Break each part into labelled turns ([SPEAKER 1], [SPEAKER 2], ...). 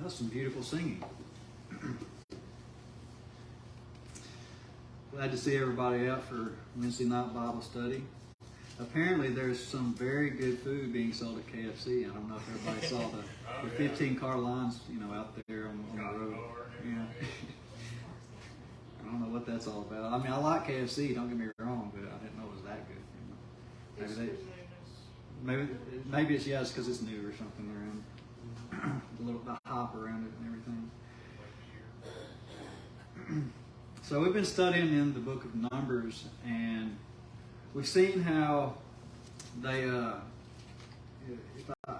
[SPEAKER 1] That's some beautiful singing. Glad to see everybody out for Wednesday night Bible study. Apparently there's some very good food being sold at KFC. I don't know if everybody saw the 15-car lines, out there on the road. Yeah. I don't know what that's all about. I mean, I like KFC, don't get me wrong, but I didn't know it was that good. Maybe it's just because it's new or something around a little bit hype around it and everything. So we've been studying in the book of Numbers, and we've seen how they. Let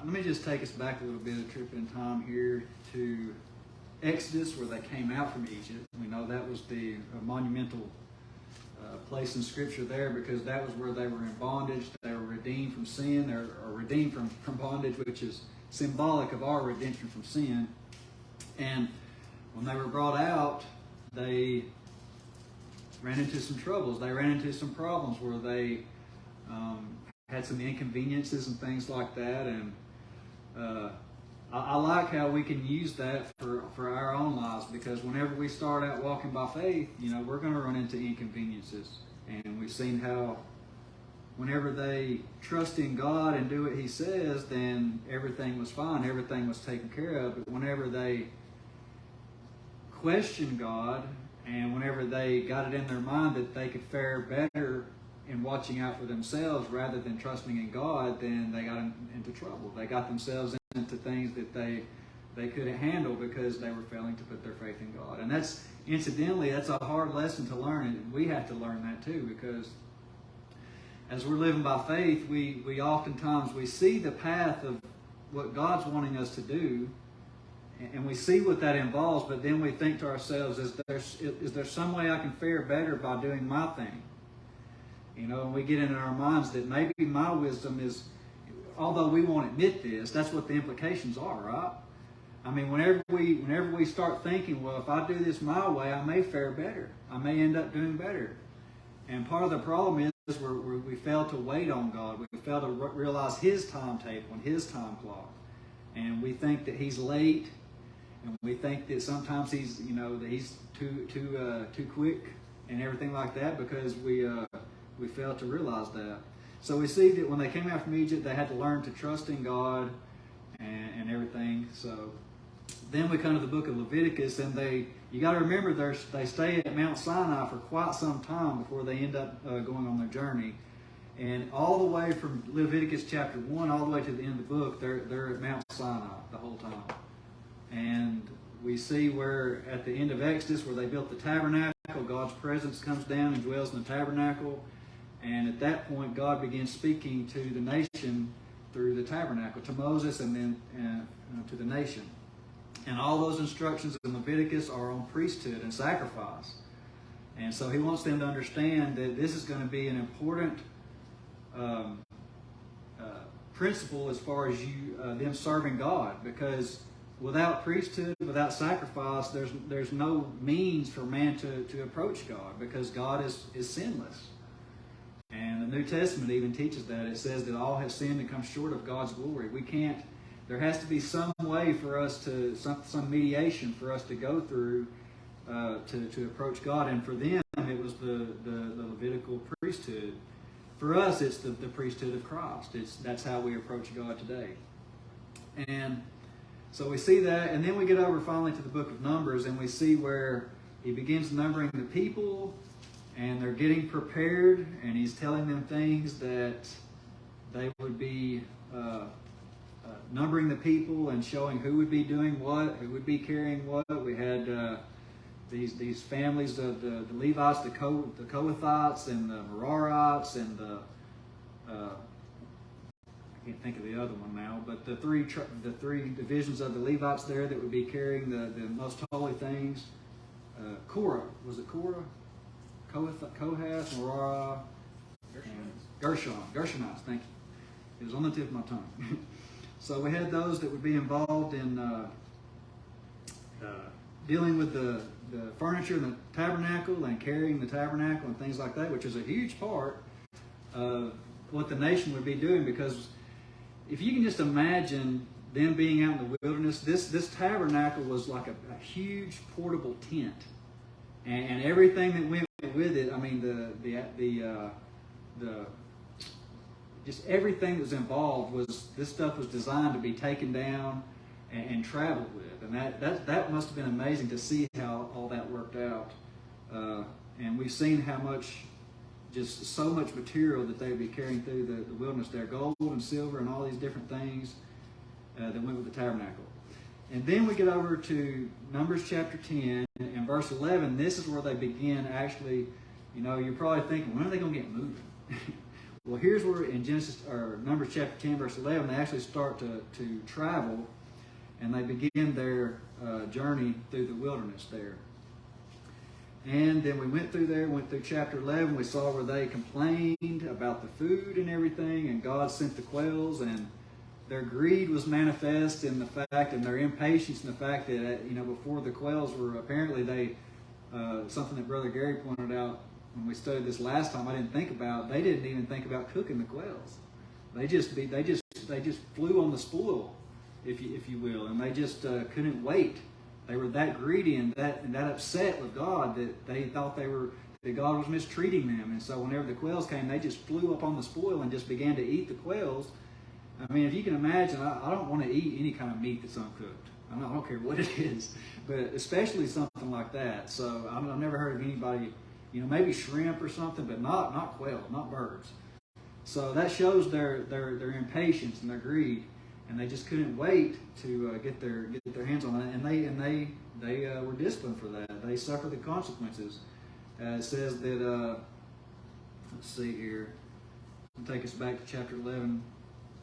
[SPEAKER 1] me just take us back a little bit, a trip in time here to Exodus, where they came out from Egypt. We know that was the monumental place in Scripture there, because that was where they were in bondage. They were redeemed from sin, or redeemed from bondage, which is symbolic of our redemption from sin. And when they were brought out, they ran into some troubles. They ran into some problems where they had some inconveniences and things like that. And I like how we can use that for our own lives, because whenever we start out walking by faith, we're going to run into inconveniences. And we've seen how whenever they trust in God and do what He says, then everything was fine, everything was taken care of. But whenever they question God, and whenever they got it in their mind that they could fare better in watching out for themselves rather than trusting in God, then they got into trouble. They got themselves into things that they couldn't handle because they were failing to put their faith in God. And that's, incidentally, that's a hard lesson to learn, and we have to learn that too, because as we're living by faith, we oftentimes we see the path of what God's wanting us to do, and we see what that involves, but then we think to ourselves, is there some way I can fare better by doing my thing? And we get in our minds that maybe my wisdom is, although we won't admit this, that's what the implications are, right? I mean, whenever we start thinking, well, if I do this my way, I may fare better. I may end up doing better. And part of the problem is we fail to wait on God. We fail to realize His timetable and His time clock. And we think that He's late, and we think that sometimes He's, that He's too quick and everything like that, because we fail to realize that. So we see that when they came out from Egypt, they had to learn to trust in God and everything. So then we come to the book of Leviticus, and you got to remember they stay at Mount Sinai for quite some time before they end up going on their journey. And all the way from Leviticus chapter 1 all the way to the end of the book, they're at Mount Sinai the whole time. And we see where at the end of Exodus, where they built the tabernacle, God's presence comes down and dwells in the tabernacle. And at that point, God begins speaking to the nation through the tabernacle, to Moses and then to the nation. And all those instructions in Leviticus are on priesthood and sacrifice. And so He wants them to understand that this is going to be an important principle as far as them serving God, because without priesthood, without sacrifice, there's no means for man to approach God, because God is sinless. And the New Testament even teaches that. It says that all have sinned and come short of God's glory. There has to be some way for us some mediation for us to go through to approach God. And for them, it was the Levitical priesthood. For us, it's the priesthood of Christ. That's how we approach God today. And so we see that, and then we get over finally to the book of Numbers, and we see where He begins numbering the people, and they're getting prepared, and He's telling them things that they would be numbering the people and showing who would be doing what, who would be carrying what. We had these families of the Levites, the Kohathites, and the Merarites, and I can't think of the other one now, but the three divisions of the Levites there that would be carrying the most holy things. Korah, was it Korah? Kohath, Merari, and Gershonites, thank you. It was on the tip of my tongue. So we had those that would be involved in dealing with the furniture in the tabernacle and carrying the tabernacle and things like that, which is a huge part of what the nation would be doing, because if you can just imagine them being out in the wilderness, this tabernacle was like a huge portable tent, and everything that went with it. I mean, the just everything that was involved was this stuff was designed to be taken down and traveled with, and that must have been amazing to see how all that worked out. And we've seen how much, just so much material that they would be carrying through the wilderness there, gold and silver and all these different things that went with the tabernacle. And then we get over to Numbers chapter 10 and verse 11. This is where they begin actually, you're probably thinking, when are they going to get moving? Well, here's where in Numbers chapter 10 verse 11, they actually start to travel, and they begin their journey through the wilderness there. And then we went through chapter 11. We saw where they complained about the food and everything, and God sent the quails, and their greed was manifest in the fact, and their impatience in the fact that, before the quails were, apparently something that Brother Gary pointed out when we studied this last time, I didn't think about, they didn't even think about cooking the quails. They just flew on the spoil, if you will, and they just couldn't wait. They were that greedy and that upset with God that they thought that God was mistreating them. And so whenever the quails came, they just flew up on the spoil and just began to eat the quails. I mean, if you can imagine, I don't want to eat any kind of meat that's uncooked. I don't care what it is, but especially something like that. So I've never heard of anybody, maybe shrimp or something, but not quail, not birds. So that shows their impatience and their greed. And they just couldn't wait to get their hands on it, and they were disciplined for that. They suffered the consequences. It says that let's see here. I'll take us back to chapter 11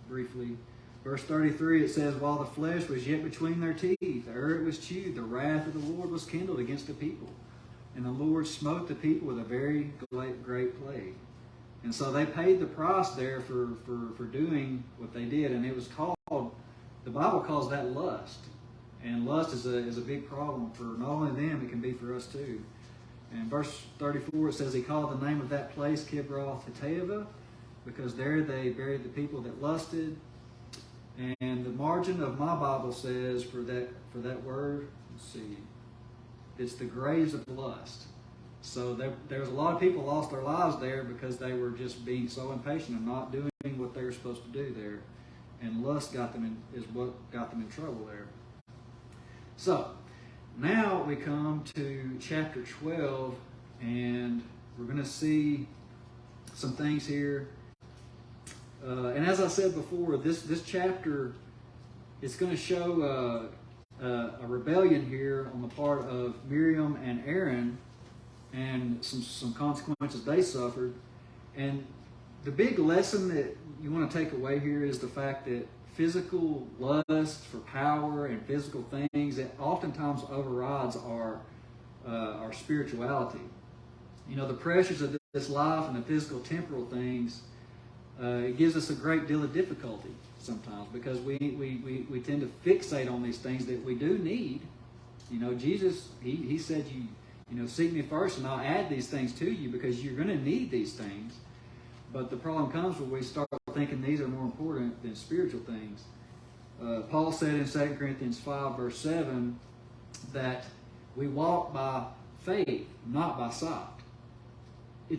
[SPEAKER 1] briefly. Verse 33. It says, "While the flesh was yet between their teeth, ere it was chewed, the wrath of the Lord was kindled against the people, and the Lord smote the people with a very great plague." And so they paid the price there for doing what they did, and it was called, the Bible calls that lust. And lust is a big problem for not only them, it can be for us too. And verse 34, it says, "He called the name of that place Kibroth-Hattaavah, because there they buried the people that lusted." And the margin of my Bible says for that word, let's see, it's the graves of lust. So there's a lot of people lost their lives there because they were just being so impatient and not doing what they were supposed to do there. And lust is what got them in trouble there. So now we come to chapter 12, and we're going to see some things here. And as I said before, this chapter is going to show a rebellion here on the part of Miriam and Aaron, and some consequences they suffered. And the big lesson that you want to take away here is the fact that physical lust for power and physical things, it oftentimes overrides our spirituality. The pressures of this life and the physical temporal things, it gives us a great deal of difficulty sometimes, because we tend to fixate on these things that we do need. Jesus, he said, seek me first and I'll add these things to you, because you're going to need these things. But the problem comes when we start thinking these are more important than spiritual things. Paul said in 2 Corinthians 5 verse 7 that we walk by faith, not by sight.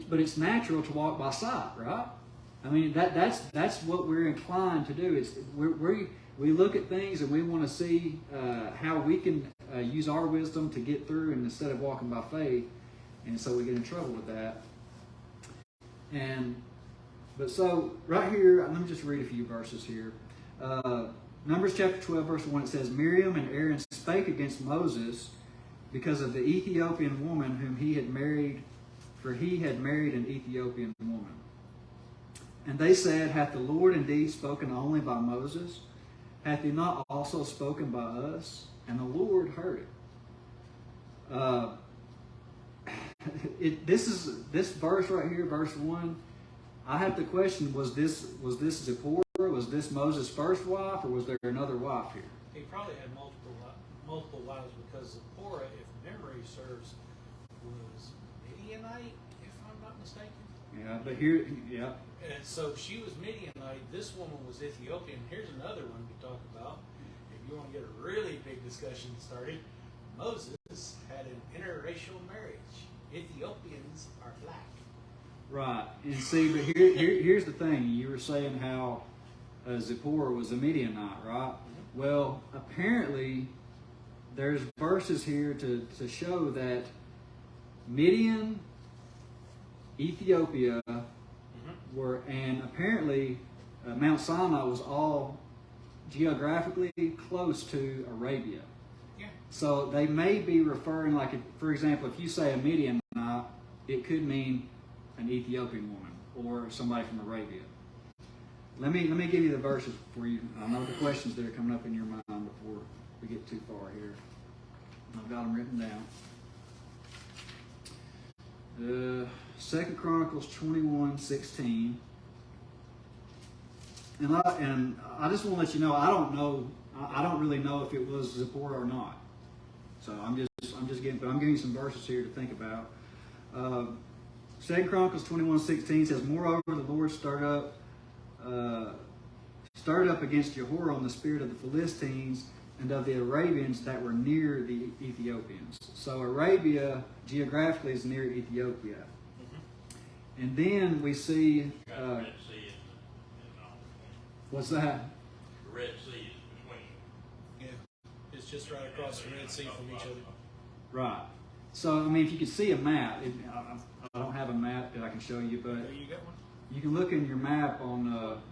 [SPEAKER 1] But it's natural to walk by sight, right? I mean, that's what we're inclined to do. We look at things and we want to see how we can use our wisdom to get through, and instead of walking by faith, and so we get in trouble with that. But so right here, let me just read a few verses here. Numbers chapter 12 verse 1, it says, "Miriam and Aaron spake against Moses because of the Ethiopian woman whom he had married, for he had married an Ethiopian woman. And they said, Hath the Lord indeed spoken only by Moses? Hath he not also spoken by us? And the Lord heard it." This verse right here, verse 1, I have to question, was this Zipporah? Was this Moses' first wife, or was there another wife here?
[SPEAKER 2] He probably had multiple wives, because Zipporah, if memory serves, was Midianite, if I'm not mistaken.
[SPEAKER 1] Yeah, but here, yeah.
[SPEAKER 2] And so she was Midianite. This woman was Ethiopian. Here's another one we talk about. you want to get a really big discussion started, Moses had an interracial marriage. Ethiopians are black.
[SPEAKER 1] Right. And see, but here's the thing. You were saying how Zipporah was a Midianite, right? Well, apparently there's verses here to show that Midian, Ethiopia were, and apparently Mount Sinai was all geographically close to Arabia.
[SPEAKER 2] Yeah.
[SPEAKER 1] So they may be referring, like, for example, if you say a Midianite, it could mean an Ethiopian woman or somebody from Arabia. Let me give you the verses for you. I know the questions that are coming up in your mind before we get too far here. I've got them written down. 2 Chronicles 21:16. And I just want to let you know, I don't really know if it was Zipporah or not. So I'm giving you some verses here to think about. 2 Chronicles 21:16 says, "Moreover, the Lord stirred up against Jehoram the spirit of the Philistines and of the Arabians that were near the Ethiopians." So Arabia geographically is near Ethiopia. And then we see what's that?
[SPEAKER 3] The Red Sea is between.
[SPEAKER 2] Yeah. It's just right across the Red Sea from each other.
[SPEAKER 1] Right. So, I mean, if you could see a map, I don't have a map that I can show you, but
[SPEAKER 2] Oh, you got one?
[SPEAKER 1] you can look in your map on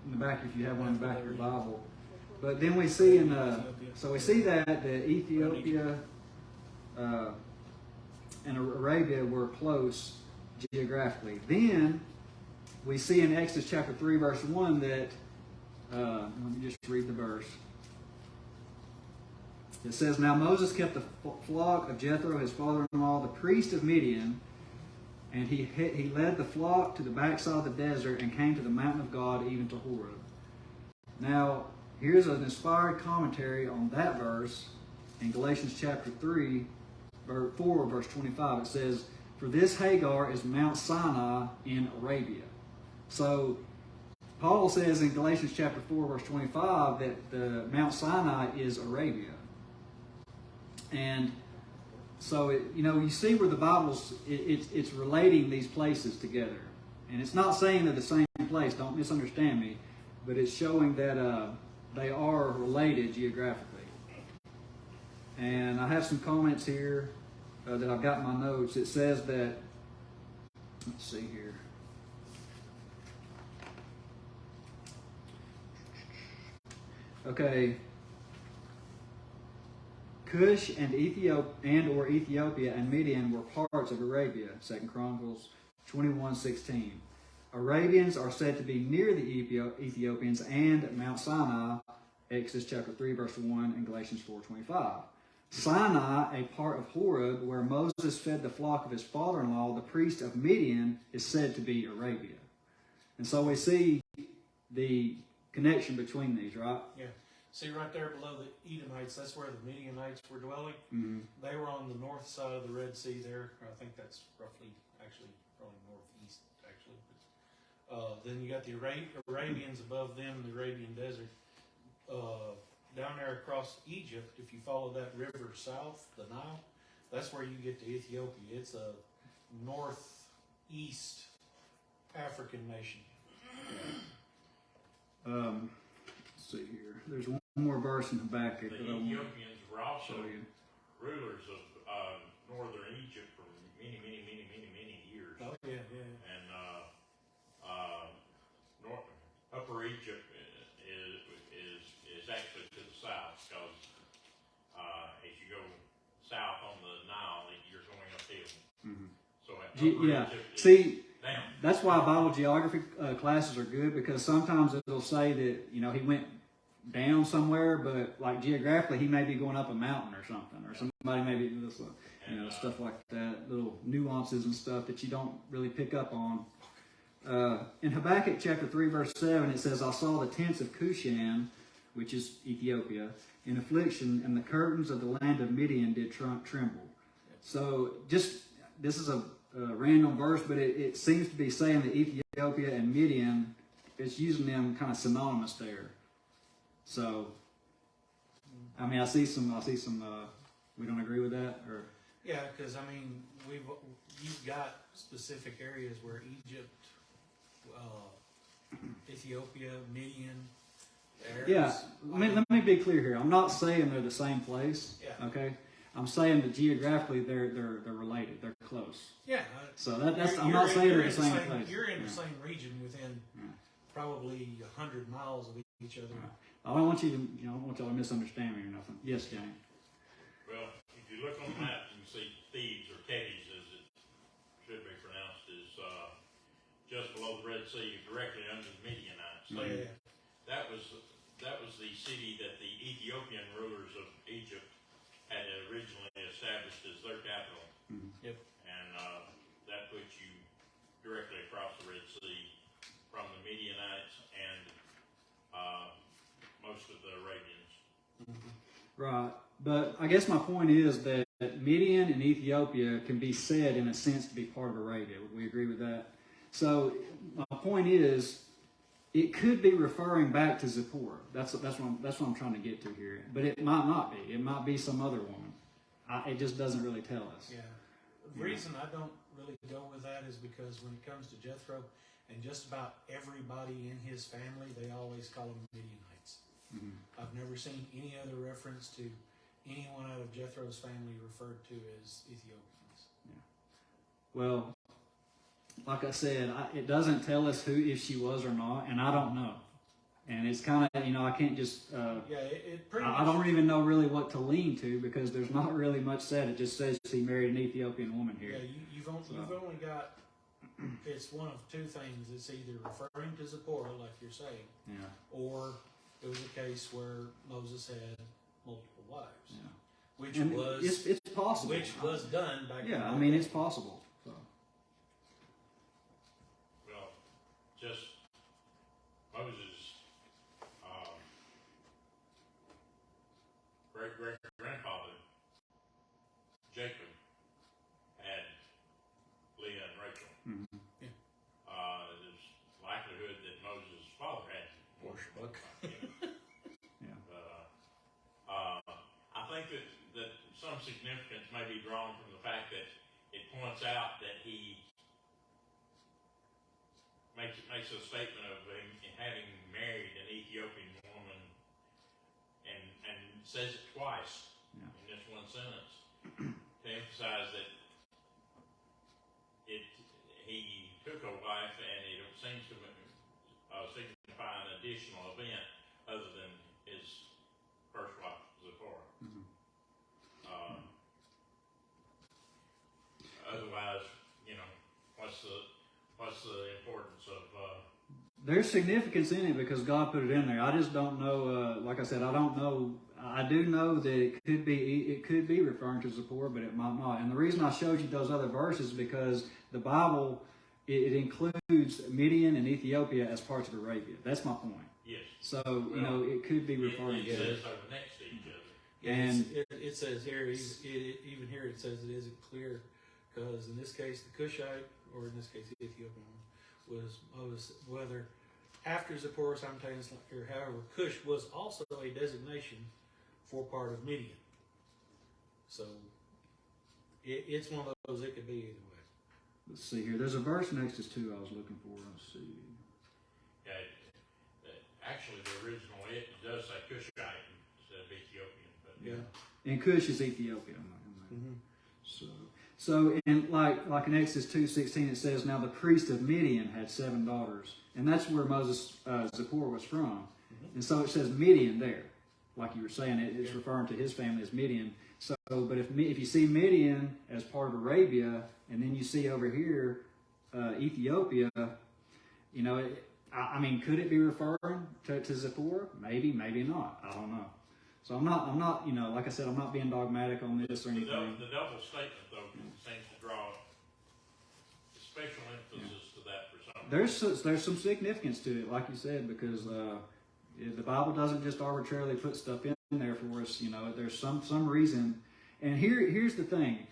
[SPEAKER 1] in the back if you have one in the back of your Bible. But then we see so we see that the Ethiopia and Arabia were close geographically. Then we see in Exodus chapter 3, verse 1 that, let me just read the verse. It says, "Now Moses kept the flock of Jethro, his father-in-law, the priest of Midian, and he led the flock to the backside of the desert and came to the mountain of God, even to Horeb." Now, here's an inspired commentary on that verse in Galatians chapter 3, 4, verse 25. It says, "For this Hagar is Mount Sinai in Arabia." So, Paul says in Galatians chapter 4, verse 25 that the Mount Sinai is Arabia. And so, you see where the Bible's, it's relating these places together. And it's not saying they're the same place, don't misunderstand me, but it's showing that they are related geographically. And I have some comments here that I've got in my notes. It says that, let's see here. Okay. Cush and Ethiopia and Midian were parts of Arabia, 2 Chronicles 21:16. Arabians are said to be near the Ethiopians and Mount Sinai, Exodus chapter 3, verse 1, and Galatians 4:25. Sinai, a part of Horeb, where Moses fed the flock of his father-in-law, the priest of Midian, is said to be Arabia. And so we see the connection between these, right?
[SPEAKER 2] Yeah. See right there below the Edomites, that's where the Midianites were dwelling.
[SPEAKER 1] Mm-hmm.
[SPEAKER 2] They were on the north side of the Red Sea there. I think that's roughly, actually, probably northeast, actually. Then you got the Arabians above them, the Arabian Desert. Down there across Egypt, if you follow that river south, the Nile, that's where you get to Ethiopia. It's a northeast African nation.
[SPEAKER 1] Let's see here. There's one more verse in Habakkuk
[SPEAKER 3] The
[SPEAKER 1] that I want
[SPEAKER 3] Ethiopians were
[SPEAKER 1] to
[SPEAKER 3] also
[SPEAKER 1] show you.
[SPEAKER 3] rulers of northern Egypt for many years.
[SPEAKER 2] Oh, yeah, yeah.
[SPEAKER 3] And Upper Egypt is actually to the south, because as you go south on the Nile, you're going uphill.
[SPEAKER 1] Mm-hmm.
[SPEAKER 3] So Upper
[SPEAKER 1] Yeah.
[SPEAKER 3] Egypt is
[SPEAKER 1] See,
[SPEAKER 3] down.
[SPEAKER 1] that's why Bible geography classes are good, because sometimes it'll say that he went down somewhere, but like geographically he may be going up a mountain or something, or somebody may be stuff like that, little nuances and stuff that you don't really pick up on. In Habakkuk chapter 3, verse 7, it says, "I saw the tents of Cushan," which is Ethiopia, "in affliction, and the curtains of the land of Midian did tremble." So this is a random verse, but it seems to be saying that Ethiopia and Midian, it's using them kind of synonymous there. So I mean, I see some. We don't agree with that, or
[SPEAKER 2] Yeah, because I mean, you've got specific areas where Egypt, Ethiopia, Midian.
[SPEAKER 1] yeah. Let me be clear here. I'm not saying they're the same place.
[SPEAKER 2] Yeah.
[SPEAKER 1] Okay. I'm saying that geographically they're related. They're close.
[SPEAKER 2] Yeah.
[SPEAKER 1] So that's. I'm
[SPEAKER 2] You're
[SPEAKER 1] not saying
[SPEAKER 2] you're
[SPEAKER 1] they're
[SPEAKER 2] in
[SPEAKER 1] the same place.
[SPEAKER 2] You're in
[SPEAKER 1] Yeah.
[SPEAKER 2] the same region within probably 100 miles of each other.
[SPEAKER 1] I don't want you to. I don't want y'all to misunderstand me or nothing. Yes, James.
[SPEAKER 3] Well, if you look on the map, you can see Thebes, or Thebes as it should be pronounced, is just below the Red Sea, directly under the Midianites.
[SPEAKER 2] So, yeah.
[SPEAKER 3] That was the city that the Ethiopian rulers of Egypt had originally established as their capital.
[SPEAKER 2] Yep.
[SPEAKER 3] And that puts you directly across the Red Sea from the Midianites and most of the Arabians.
[SPEAKER 1] Right. But I guess my point is that Midian and Ethiopia can be said, in a sense, to be part of Arabia. Would we agree with that? So my point is, it could be referring back to Zipporah. That's what I'm trying to get to here. But it might not be. It might be some other woman. It just doesn't really tell us.
[SPEAKER 2] Yeah. The reason I don't really go with that is because when it comes to Jethro, and just about everybody in his family, they always call them Midianites.
[SPEAKER 1] Mm-hmm.
[SPEAKER 2] I've never seen any other reference to anyone out of Jethro's family referred to as Ethiopians.
[SPEAKER 1] Well, like I said, it doesn't tell us if she was or not, and I don't know. And it's kind of, I can't just.
[SPEAKER 2] It pretty
[SPEAKER 1] I don't even know really what to lean to, because there's not really much said. It just says he married an Ethiopian woman here.
[SPEAKER 2] Yeah, you've only got. It's one of two things. It's either referring to Zipporah, like you're saying,
[SPEAKER 1] Yeah.
[SPEAKER 2] or it was a case where Moses had multiple wives,
[SPEAKER 1] Yeah.
[SPEAKER 2] which
[SPEAKER 1] And
[SPEAKER 2] was
[SPEAKER 1] it's possible.
[SPEAKER 2] which was done back.
[SPEAKER 1] Yeah,
[SPEAKER 2] in
[SPEAKER 1] I mean, it's possible. So.
[SPEAKER 3] Well, just Moses' great-great-grandfather, Jacob, had Leah and Rachel.
[SPEAKER 1] Mm-hmm.
[SPEAKER 3] There's likelihood that Moses' father had more.
[SPEAKER 1] Yeah.
[SPEAKER 3] I think that some significance may be drawn from the fact that it points out that he makes a statement of him having married an Ethiopian woman, and says it twice in this one sentence to emphasize that he took a wife, and it seems to signify an additional event other than his first wife, Zipporah.
[SPEAKER 1] Mm-hmm.
[SPEAKER 3] Otherwise, what's the importance of?
[SPEAKER 1] There's significance in it because God put it in there. I just don't know. Like I said, I don't know. I do know that it could be referring to Zipporah, but it might not. And the reason I showed you those other verses is because the Bible it includes Midian and Ethiopia as parts of Arabia. That's my point.
[SPEAKER 3] Yes.
[SPEAKER 1] So it could be referring
[SPEAKER 3] It
[SPEAKER 1] to.
[SPEAKER 3] says over next to each other.
[SPEAKER 1] And
[SPEAKER 2] it says here, even here, it says it isn't clear because in this case, the Cushite, or in this case, the Ethiopian was Moses. Whether after Zipporah simultaneously, or however, Cush was also a designation for part of Midian. So it's one of those. It could be either way.
[SPEAKER 1] let's see here. There's a verse in Exodus 2 I was looking for. Let's see.
[SPEAKER 3] Yeah, actually, the original it does say Cushite instead of Ethiopian, but
[SPEAKER 1] And Cush is Ethiopia.
[SPEAKER 2] Mm-hmm.
[SPEAKER 1] So in like in Exodus 2:16 it says, now the priest of Midian had 7 daughters, and that's where Moses Zipporah was from. And so it says Midian there, like you were saying, it's referring to his family as Midian. So, but if you see Midian as part of Arabia, and then you see over here Ethiopia, I mean, could it be referring to Zipporah? Maybe, maybe not. I don't know. So I'm not, like I said, I'm not being dogmatic on this or anything.
[SPEAKER 3] the double statement though seems to draw special emphasis to that for some reason.
[SPEAKER 1] There's some significance to it, like you said, because the Bible doesn't just arbitrarily put stuff in there for us. There's some reason. And here's the thing: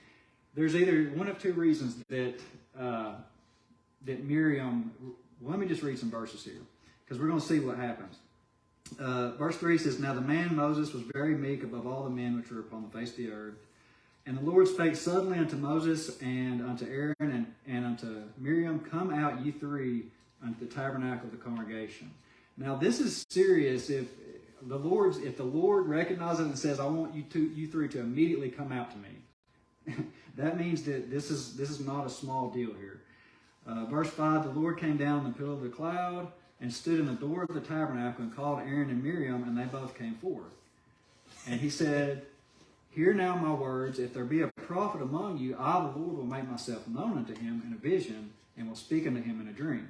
[SPEAKER 1] there's either one of two reasons that Miriam. Well, let me just read some verses here, because we're going to see what happens. Verse 3 says, Now the man Moses was very meek above all the men which were upon the face of the earth. And the Lord spake suddenly unto Moses and unto Aaron and unto Miriam, Come out, ye three, unto the tabernacle of the congregation. Now this is serious. If the Lord recognizes it and says, I want you three to immediately come out to me, that means that this is not a small deal here. Verse 5, the Lord came down in the pillar of the cloud and stood in the door of the tabernacle and called Aaron and Miriam, and they both came forth. And he said, Hear now my words. If there be a prophet among you, I, the Lord, will make myself known unto him in a vision, and will speak unto him in a dream.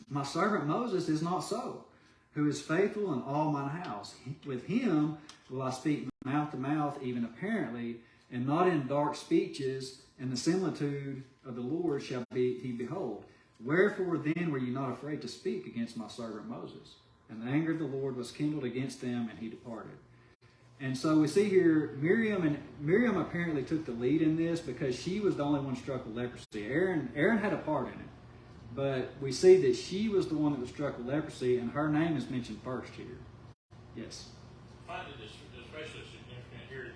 [SPEAKER 1] My servant Moses is not so, who is faithful in all mine house. With him will I speak mouth to mouth, even apparently, and not in dark speeches, and the similitude of the Lord shall he behold. Wherefore then were you not afraid to speak against my servant Moses? And the anger of the Lord was kindled against them, and he departed. And so we see here Miriam apparently took the lead in this because she was the only one struck with leprosy. Aaron had a part in it, but we see that she was the one that was struck with leprosy, and her name is mentioned first here. Yes.
[SPEAKER 3] I find it especially significant here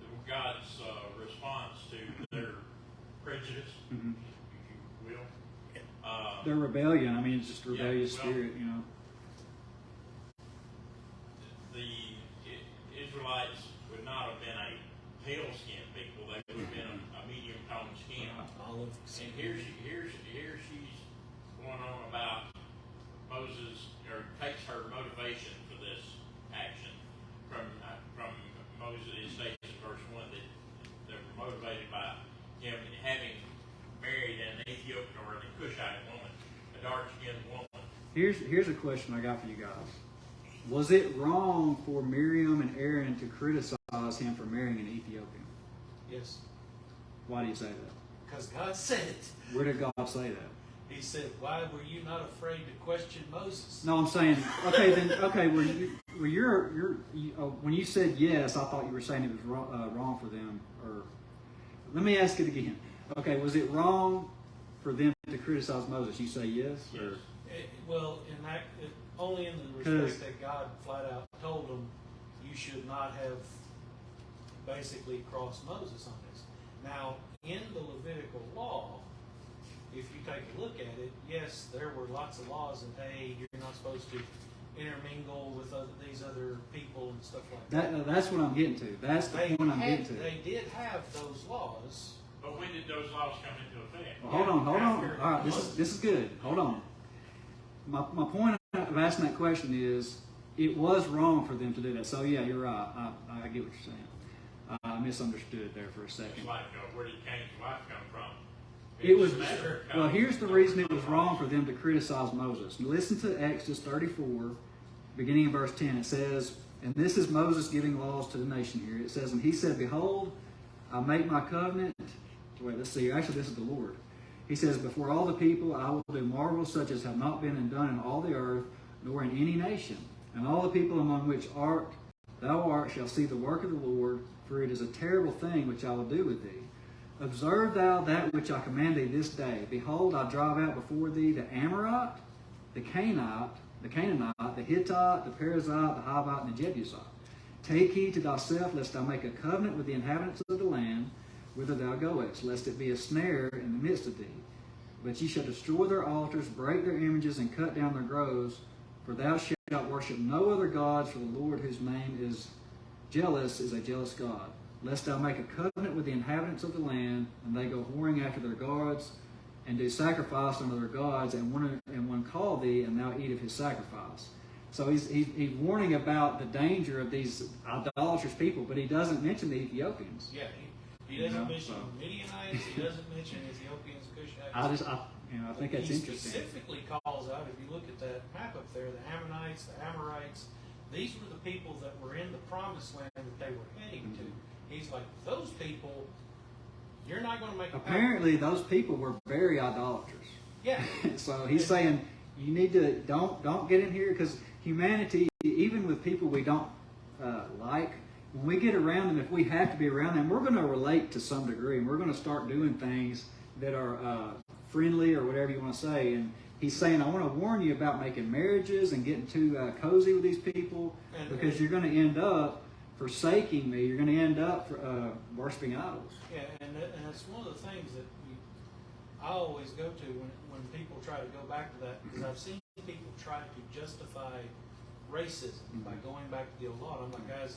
[SPEAKER 3] that God's response to their prejudice, if you will.
[SPEAKER 1] Their rebellion. I mean, it's just a rebellious spirit, you know.
[SPEAKER 3] The Israelites would not have been a pale-skinned people; they would have been a medium-toned skin.
[SPEAKER 2] Olive.
[SPEAKER 3] And here she's going on about Moses, or takes her motivation for this action from Moses. It states in verse 1 that they were motivated by him having married an Ethiopian or a Cushite woman, a dark-skinned woman.
[SPEAKER 1] Here's a question I got for you guys. Was it wrong for Miriam and Aaron to criticize him for marrying an Ethiopian?
[SPEAKER 2] Yes.
[SPEAKER 1] Why do you say that?
[SPEAKER 2] Because God said it.
[SPEAKER 1] Where did God say that?
[SPEAKER 2] He said, why were you not afraid to question Moses?
[SPEAKER 1] No, I'm saying, when you said yes, I thought you were saying it was wrong for them. Or let me ask it again. Okay, was it wrong for them to criticize Moses? You say yes?
[SPEAKER 3] Yes.
[SPEAKER 1] Or?
[SPEAKER 2] Only in the respect that God flat out told them you should not have basically crossed Moses on this. Now, in the Levitical law, if you take a look at it, yes, there were lots of laws that, hey, you're not supposed to intermingle with these other people and stuff like that.
[SPEAKER 1] That's what I'm getting to. That's the point I'm getting to.
[SPEAKER 2] They did have those laws.
[SPEAKER 3] But when did those laws come into effect?
[SPEAKER 1] Well, hold on. All right, this is good. Hold on. My point of asking that question is, it was wrong for them to do that. So yeah, you're right. I get what you're saying. I misunderstood there for a second.
[SPEAKER 3] It's like, where did Cain's wife come from?
[SPEAKER 1] It was, well, here's the reason it was wrong for them to criticize Moses. Listen to Exodus 34, beginning in verse 10. It says, and this is Moses giving laws to the nation here. It says, and he said, Behold, I make my covenant. Wait, let's see. Actually, this is the Lord. He says, before all the people I will do marvels such as have not been done in all the earth, nor in any nation. And all the people among which thou art shall see the work of the Lord, for it is a terrible thing which I will do with thee. Observe thou that which I command thee this day. Behold, I drive out before thee the Amorite, the Canaanite, the Hittite, the Perizzite, the Hivite, and the Jebusite. Take heed to thyself, lest thou make a covenant with the inhabitants of the land, whither thou goest, lest it be a snare in the midst of thee. But ye shall destroy their altars, break their images, and cut down their groves. For thou shalt worship no other gods, for the Lord whose name is a jealous God. Lest thou make a covenant with the inhabitants of the land, and they go whoring after their gods, and do sacrifice unto their gods, and one call thee, and thou eat of his sacrifice. So he's warning about the danger of these idolatrous people, but he doesn't mention the Ethiopians.
[SPEAKER 2] Yeah, he doesn't mention Midianites. He doesn't mention Ethiopians, Cushites.
[SPEAKER 1] I think that's interesting.
[SPEAKER 2] He specifically calls out, if you look at that map up there, the Ammonites, the Amorites. These were the people that were in the promised land that they were heading to. He's like, those people, you're not going to make.
[SPEAKER 1] Apparently, those people were very idolatrous.
[SPEAKER 2] Yeah.
[SPEAKER 1] So he's saying you need to don't get in here, because humanity, even with people we don't like, when we get around them, if we have to be around them, we're going to relate to some degree, and we're going to start doing things that are friendly or whatever you want to say. And He's saying, I want to warn you about making marriages and getting too cozy with these people, because you're going to end up forsaking me. You're going to end up worshiping idols.
[SPEAKER 2] Yeah, and that's one of the things that I always go to when people try to go back to that, because I've seen people try to justify racism by going back to the old law. I'm like, guys,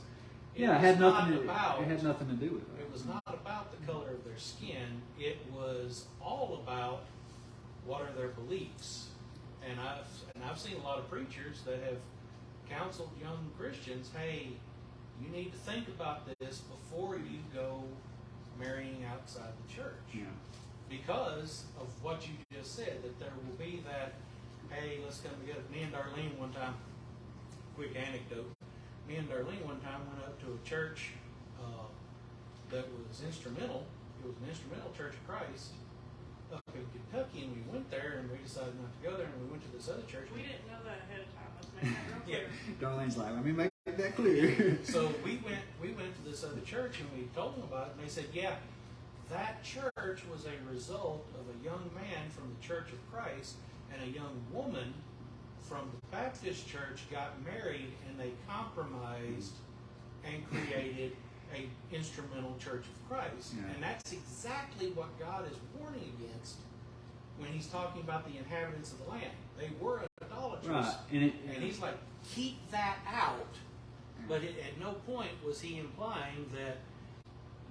[SPEAKER 2] it had nothing to do with it.
[SPEAKER 1] It
[SPEAKER 2] was not about the color of their skin. It was all about what are their beliefs. And I've seen a lot of preachers that have counseled young Christians, hey, you need to think about this before you go marrying outside the church.
[SPEAKER 1] Yeah.
[SPEAKER 2] Because of what you just said, that there will be that, hey, let's come together. Me and Darlene one time, quick anecdote, me and Darlene one time went up to a church that was instrumental. It was an instrumental Church of Christ up in Kentucky, and we went there, and we decided not to go there, and we went to this other church.
[SPEAKER 4] We didn't know that ahead of time. Let's make that real clear.
[SPEAKER 1] Darlene's like, let me make that clear.
[SPEAKER 2] So we went to this other church, and we told them about it, and they said, yeah, that church was a result of a young man from the Church of Christ and a young woman from the Baptist church got married, and they compromised and created a instrumental Church of Christ.
[SPEAKER 1] Yeah.
[SPEAKER 2] And that's exactly what God is warning against when he's talking about the inhabitants of the land. They were idolaters.
[SPEAKER 1] Right.
[SPEAKER 2] And he's like, keep that out. But at no point was he implying that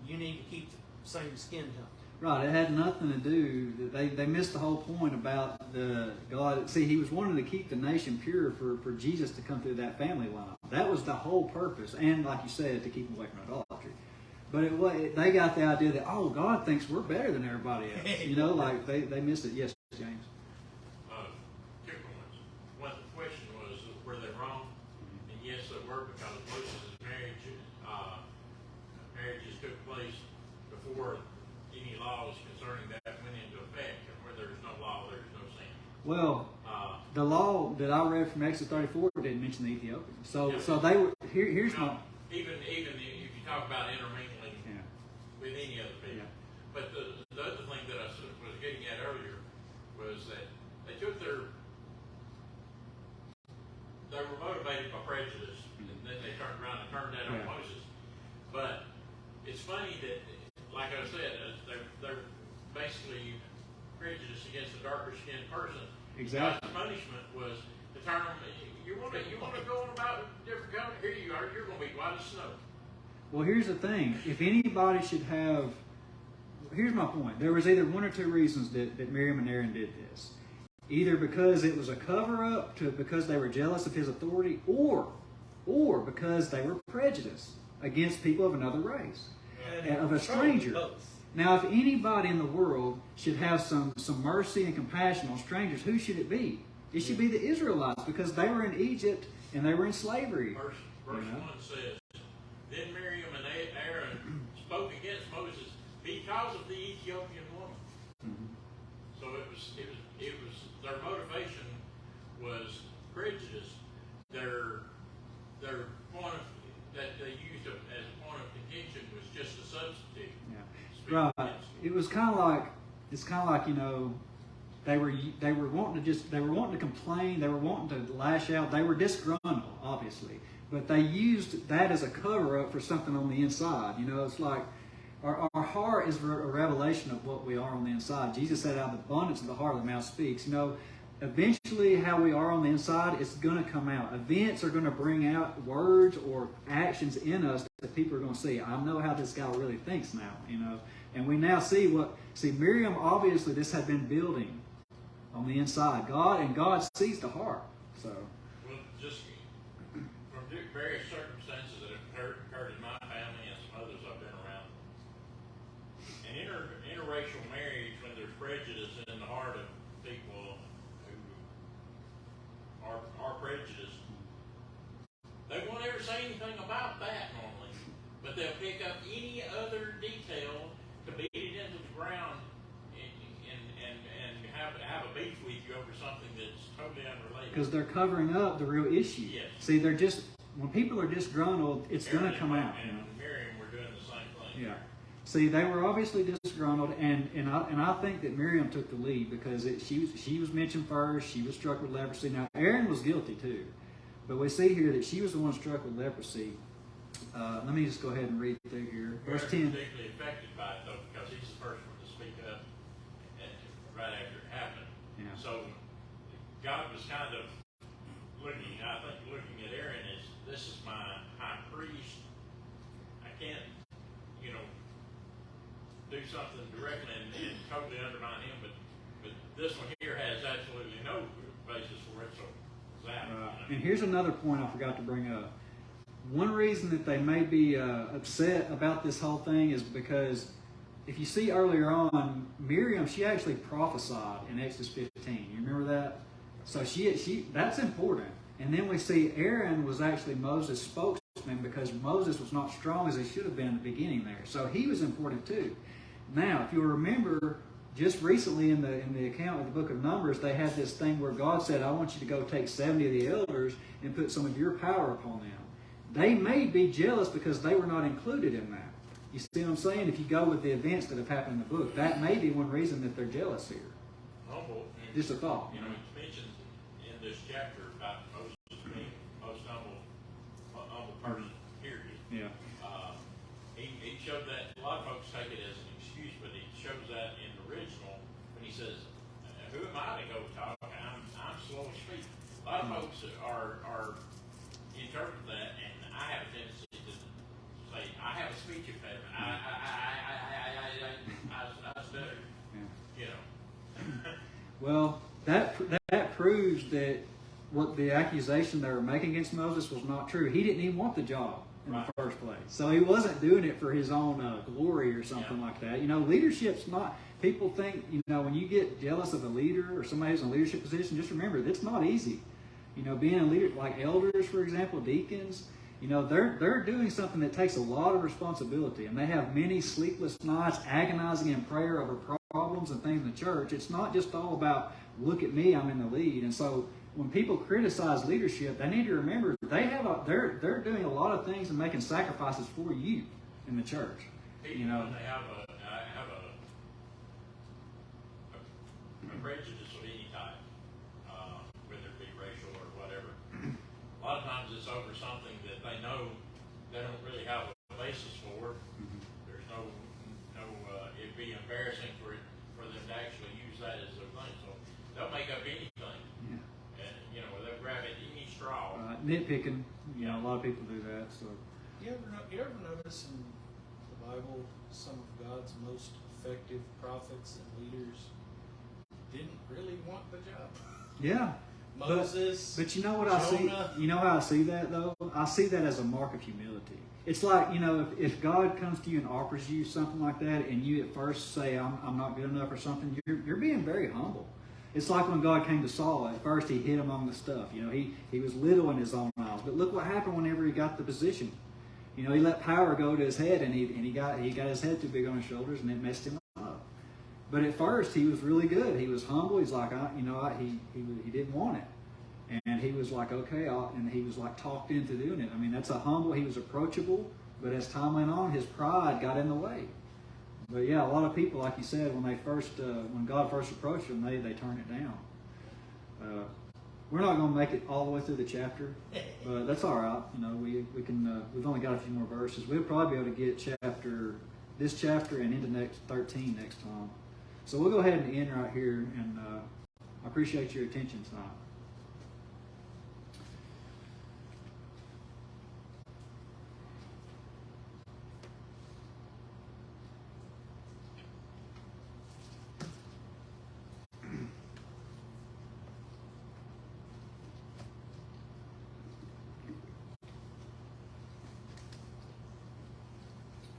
[SPEAKER 2] you need to keep the same skin tone.
[SPEAKER 1] Right, it had nothing to do. They missed the whole point about the God. See, he was wanting to keep the nation pure for Jesus to come through that family line. That was the whole purpose, and like you said, to keep them away from idolatry. But they got the idea that, oh, God thinks we're better than everybody else. You know, like they missed it. Yes, James.
[SPEAKER 3] Two points. One, the question was, were they wrong? And yes, they were, because Moses' marriages took place before any laws concerning that went into effect. And where there's no law, there's no sin.
[SPEAKER 1] Well, the law that I read from Exodus 34 didn't mention the Ethiopians. So they were here's my
[SPEAKER 3] Even if you talk about intermingling with any other people.
[SPEAKER 1] Yeah.
[SPEAKER 3] But the other thing that I was getting at earlier was that they were motivated by prejudice, and then they turned around and turned that on Moses. But it's funny that, like I said, they're basically prejudiced against a darker skinned person.
[SPEAKER 1] Exactly.
[SPEAKER 3] God's punishment was to turn them. You want to go on about different color? Here you are. You're going to be white as snow.
[SPEAKER 1] Well, here's the thing. If anybody should have, here's my point. There was either one or two reasons that Miriam and Aaron did this. Either because it was a cover-up because they were jealous of his authority, or because they were prejudiced against people of another race, of a stranger.
[SPEAKER 2] Both.
[SPEAKER 1] Now, if anybody in the world should have some mercy and compassion on strangers, who should it be? It should be the Israelites, because they were in Egypt and they were in slavery.
[SPEAKER 3] Verse 1 says, then Miriam and Aaron spoke against Moses because of the Ethiopian woman.
[SPEAKER 1] Mm-hmm.
[SPEAKER 3] So it was their motivation was prejudice. Their point of, that they used as a point of contention was just a substitute.
[SPEAKER 1] Yeah. Right. It was kind of like you know, they were wanting to complain, they were wanting to lash out, they were disgruntled, obviously, but they used that as a cover up for something on the inside. You know, it's like our heart is a revelation of what we are on the inside. Jesus said, out of the abundance of the heart, the mouth speaks. You know, eventually how we are on the inside is going to come out. Events are going to bring out words or actions in us that people are going to see. I know how this guy really thinks now, you know. And we now see Miriam, obviously this had been building on the inside. God sees the heart. So,
[SPEAKER 3] well, just from various circumstances that have occurred in my family and some others I've been around, an interracial marriage, when there's prejudice in the heart of people who are prejudiced, they won't ever say anything about that normally, but they'll pick up any other detail to beat it into the ground and have a beef with you over something that's totally unrelated.
[SPEAKER 1] because they're covering up the real issue.
[SPEAKER 3] Yes.
[SPEAKER 1] See, when people are disgruntled, it's going to come out. You know?
[SPEAKER 3] And Miriam were doing the same thing.
[SPEAKER 1] Yeah. See, they were obviously disgruntled, and I think that Miriam took the lead because she was mentioned first. She was struck with leprosy. Now Aaron was guilty too, but we see here that she was the one struck with leprosy. Let me just go ahead and read through here. Verse 10.
[SPEAKER 3] Particularly affected by it though, because he's the first one to speak up right after it happened.
[SPEAKER 1] Yeah.
[SPEAKER 3] So God was kind of looking at Aaron as, this is my high priest. I can't, do something directly and totally undermine him, but this one here has absolutely no basis for it, so that.
[SPEAKER 1] And here's another point I forgot to bring up. One reason that they may be upset about this whole thing is because if you see earlier on, Miriam, she actually prophesied in Exodus 15. You remember that? So she that's important. And then we see Aaron was actually Moses' spokesman because Moses was not strong as he should have been in the beginning there. So he was important too. Now, if you'll remember, just recently in the account of the book of Numbers, they had this thing where God said, I want you to go take 70 of the elders and put some of your power upon them. They may be jealous because they were not included in that. You see what I'm saying? If you go with the events that have happened in the book, that may be one reason that they're jealous here.
[SPEAKER 3] Humble.
[SPEAKER 1] Just a thought.
[SPEAKER 3] It's mentioned in this chapter about Moses being the most humble person, period.
[SPEAKER 1] Yeah.
[SPEAKER 3] He showed that. A lot of folks take it as an excuse, but he shows that in the original when he says, "Who am I to go talk? I'm slow to speak." A lot of folks are interpret that, and I have a tendency to say, "I have a speech impediment. I stutter."
[SPEAKER 1] Yeah. Well, that proves that what the accusation they were making against Moses was not true. He didn't even want the job in the first place. So he wasn't doing it for his own glory or something like that. Leadership's not, people think, when you get jealous of a leader or somebody who's in a leadership position, just remember, it's not easy. Being a leader, like elders, for example, deacons, they're doing something that takes a lot of responsibility, and they have many sleepless nights agonizing in prayer over problems and things in the church. It's not just all about, look at me, I'm in the lead. And so when people criticize leadership, they need to remember they're doing a lot of things and making sacrifices for you in the church.
[SPEAKER 3] When they have a prejudice of any type, whether it be racial or whatever, a lot of times it's over something that they know they don't really have a basis for. There's no it'd be embarrassing for them to actually use that as their thing. So they'll make up anything.
[SPEAKER 1] Yeah.
[SPEAKER 3] And they'll grab at any straw.
[SPEAKER 1] Nitpicking, a lot of people do that. So
[SPEAKER 2] You ever notice in the Bible some of God's most effective prophets and leaders didn't really want the job?
[SPEAKER 1] yeah.
[SPEAKER 2] Moses,
[SPEAKER 1] but you know what I see?
[SPEAKER 2] Jonah.
[SPEAKER 1] You know how I see that though? I see that as a mark of humility. It's like, if God comes to you and offers you something like that, and you at first say, I'm not good enough or something, you're being very humble. It's like when God came to Saul. At first, he hid among the stuff. He was little in his own eyes. But look what happened whenever he got the position. He let power go to his head, and he got his head too big on his shoulders, and it messed him up. But at first, he was really good. He was humble. He's like, he didn't want it, and he was like, okay, and he was like talked into doing it. I mean, that's a humble. He was approachable, but as time went on, his pride got in the way. But yeah, a lot of people, like you said, when God first approached them, they turn it down. We're not going to make it all the way through the chapter, but that's all right. We can. We've only got a few more verses. We'll probably be able to get this chapter and into next 13 next time. So we'll go ahead and end right here, and I appreciate your attention tonight.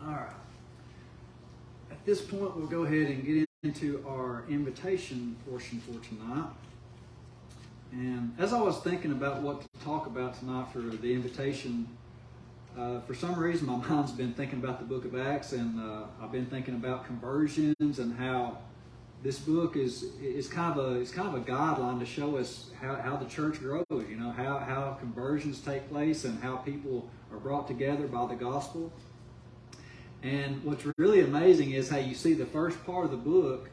[SPEAKER 1] All right. At this point, we'll go ahead and get into our invitation portion for tonight. And as I was thinking about what to talk about tonight for the invitation, for some reason my mind's been thinking about the book of Acts, and I've been thinking about conversions and how this book is kind of a guideline to show us how the church grows. How conversions take place and how people are brought together by the gospel. And what's really amazing is how you see the first part of the book.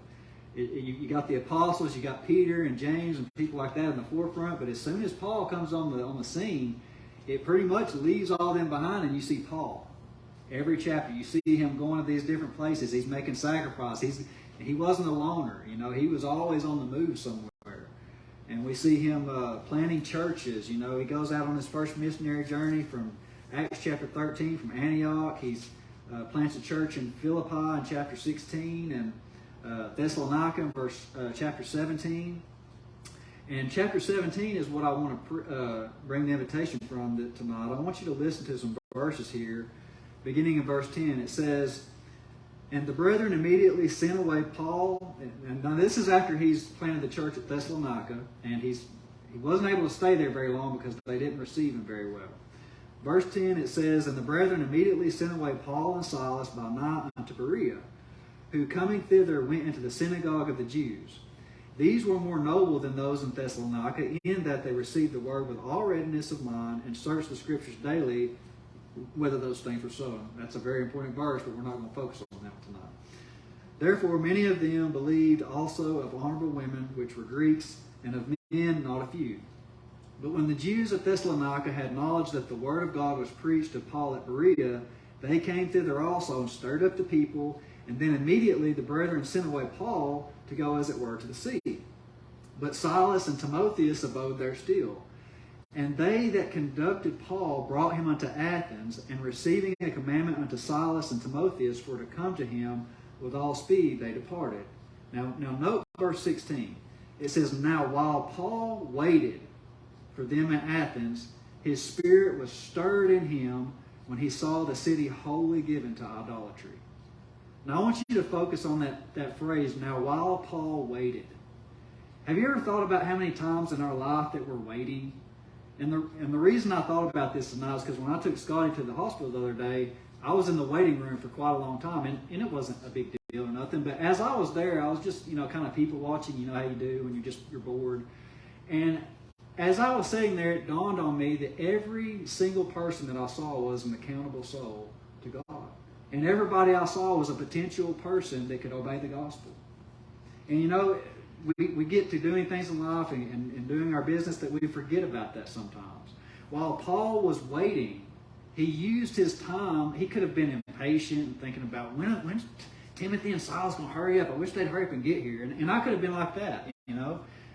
[SPEAKER 1] You got the apostles, you got Peter and James and people like that in the forefront. But as soon as Paul comes on the scene, it pretty much leaves all them behind, and you see Paul. Every chapter, you see him going to these different places. He's making sacrifice. He wasn't a loner. You know, he was always on the move somewhere. And we see him planting churches. You know, he goes out on his first missionary journey from Acts chapter 13 from Antioch. He's plants a church in Philippi in chapter 16 and Thessalonica in chapter 17. And chapter 17 is what I want to bring the invitation from tonight. I want you to listen to some verses here. Beginning in verse 10, it says, "And the brethren immediately sent away Paul." And now this is after he's planted the church at Thessalonica, and he wasn't able to stay there very long because they didn't receive him very well. Verse 10, it says, "And the brethren immediately sent away Paul and Silas by night unto Berea, who coming thither went into the synagogue of the Jews. These were more noble than those in Thessalonica, in that they received the word with all readiness of mind, and searched the scriptures daily, whether those things were so." That's a very important verse, but we're not going to focus on that tonight. "Therefore many of them believed also of honorable women, which were Greeks, and of men not a few. But when the Jews at Thessalonica had knowledge that the word of God was preached of Paul at Berea, they came thither also and stirred up the people, and then immediately the brethren sent away Paul to go as it were to the sea. But Silas and Timotheus abode there still. And they that conducted Paul brought him unto Athens, and receiving a commandment unto Silas and Timotheus for to come to him with all speed, they departed." Now note verse 16. It says, "Now while Paul waited for them at Athens, his spirit was stirred in him when he saw the city wholly given to idolatry." Now I want you to focus on that phrase, "now while Paul waited." Have you ever thought about how many times in our life that we're waiting? And the reason I thought about this tonight is because when I took Scotty to the hospital the other day, I was in the waiting room for quite a long time, and it wasn't a big deal or nothing. But as I was there, I was just, kind of people watching. You know how you do when you're bored. And as I was sitting there, it dawned on me that every single person that I saw was an accountable soul to God, and everybody I saw was a potential person that could obey the gospel. And we get to doing things in life and doing our business that we forget about that sometimes. While Paul was waiting, he used his time. He could have been impatient and thinking about when's Timothy and Silas going to hurry up. I wish they'd hurry up and get here. And I could have been like that,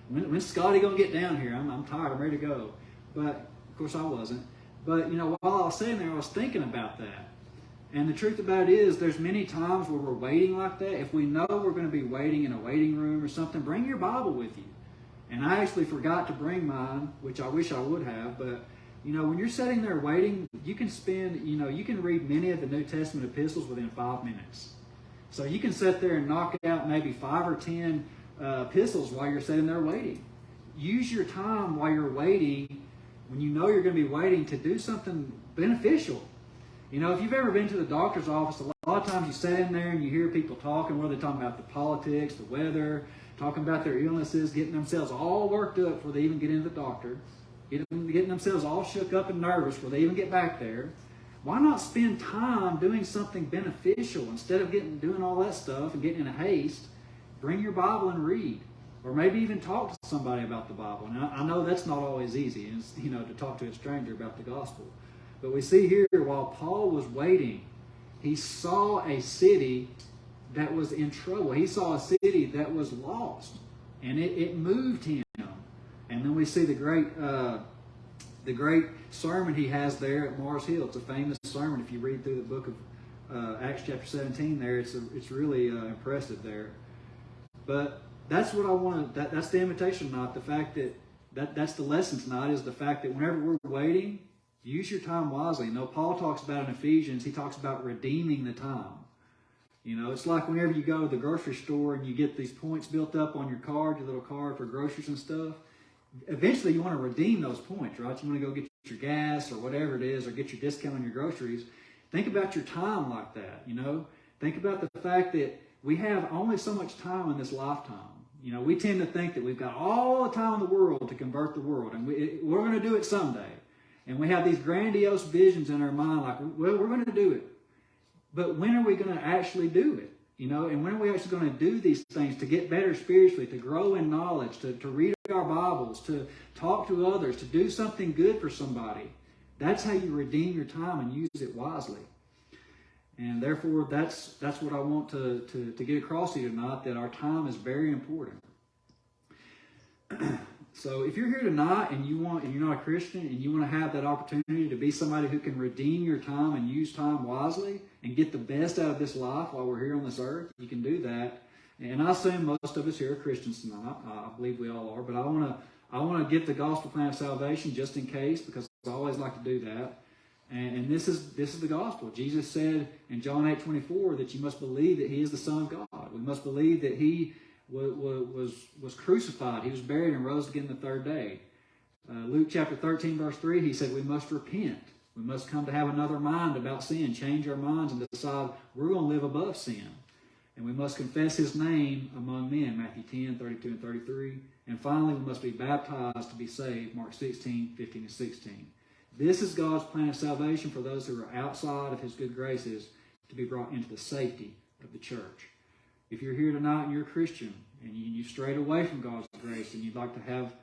[SPEAKER 1] When's Scotty going to get down here? I'm tired. I'm ready to go. But, of course, I wasn't. But, while I was sitting there, I was thinking about that. And the truth about it is, there's many times where we're waiting like that. If we know we're going to be waiting in a waiting room or something, bring your Bible with you. And I actually forgot to bring mine, which I wish I would have. But, when you're sitting there waiting, you can you can read many of the New Testament epistles within 5 minutes. So you can sit there and knock out maybe 5 or 10 epistles while you're sitting there waiting. Use your time while you're waiting, when you know you're going to be waiting, to do something beneficial. If you've ever been to the doctor's office, a lot of times you sit in there and you hear people talking, whether they're talking about the politics, the weather, talking about their illnesses, getting themselves all worked up before they even get into the doctor, getting themselves all shook up and nervous before they even get back there. Why not spend time doing something beneficial instead of doing all that stuff and getting in a haste? Bring your Bible and read. Or maybe even talk to somebody about the Bible. Now, I know that's not always easy, to talk to a stranger about the gospel. But we see here, while Paul was waiting, he saw a city that was in trouble. He saw a city that was lost. And it moved him. And then we see the great sermon he has there at Mars Hill. It's a famous sermon. If you read through the book of Acts chapter 17 there, it's really impressive there. But that's what I want to, that's the invitation tonight. The fact that's the lesson tonight, is the fact that whenever we're waiting, use your time wisely. Paul talks about in Ephesians, he talks about redeeming the time. It's like whenever you go to the grocery store and you get these points built up on your card, your little card for groceries and stuff. Eventually you want to redeem those points, right? You want to go get your gas or whatever it is, or get your discount on your groceries. Think about your time like that, Think about the fact that we have only so much time in this lifetime. We tend to think that we've got all the time in the world to convert the world, and we're going to do it someday. And we have these grandiose visions in our mind, like, well, we're going to do it. But when are we going to actually do it? You know, and when are we actually going to do these things to get better spiritually, to grow in knowledge, to read our Bibles, to talk to others, to do something good for somebody? That's how you redeem your time and use it wisely. And therefore, that's what I want to get across to you tonight, that our time is very important. So if you're here tonight and you're not a Christian and you want to have that opportunity to be somebody who can redeem your time and use time wisely and get the best out of this life while we're here on this earth, you can do that. And I assume most of us here are Christians tonight. I believe we all are. But I want to get the gospel plan of salvation just in case, because I always like to do that. And this is the gospel. Jesus said in John 8:24 that you must believe that He is the Son of God. We must believe that He was crucified. He was buried and rose again the third day. Luke chapter 13, verse 3, He said we must repent. We must come to have another mind about sin, change our minds and decide we're going to live above sin. And we must confess His name among men, Matthew 10, 32 and 33. And finally, we must be baptized to be saved, Mark 16, 15 and 16. This is God's plan of salvation for those who are outside of His good graces, to be brought into the safety of the church. If you're here tonight and you're a Christian and you strayed away from God's grace and you'd like to have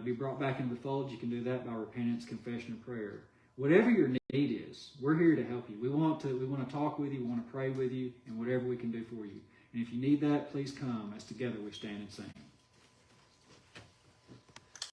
[SPEAKER 1] be brought back into the fold, you can do that by repentance, confession, and prayer. Whatever your need is, we're here to help you. We want to talk with you, we want to pray with you, and whatever we can do for you. And if you need that, please come as together we stand and sing.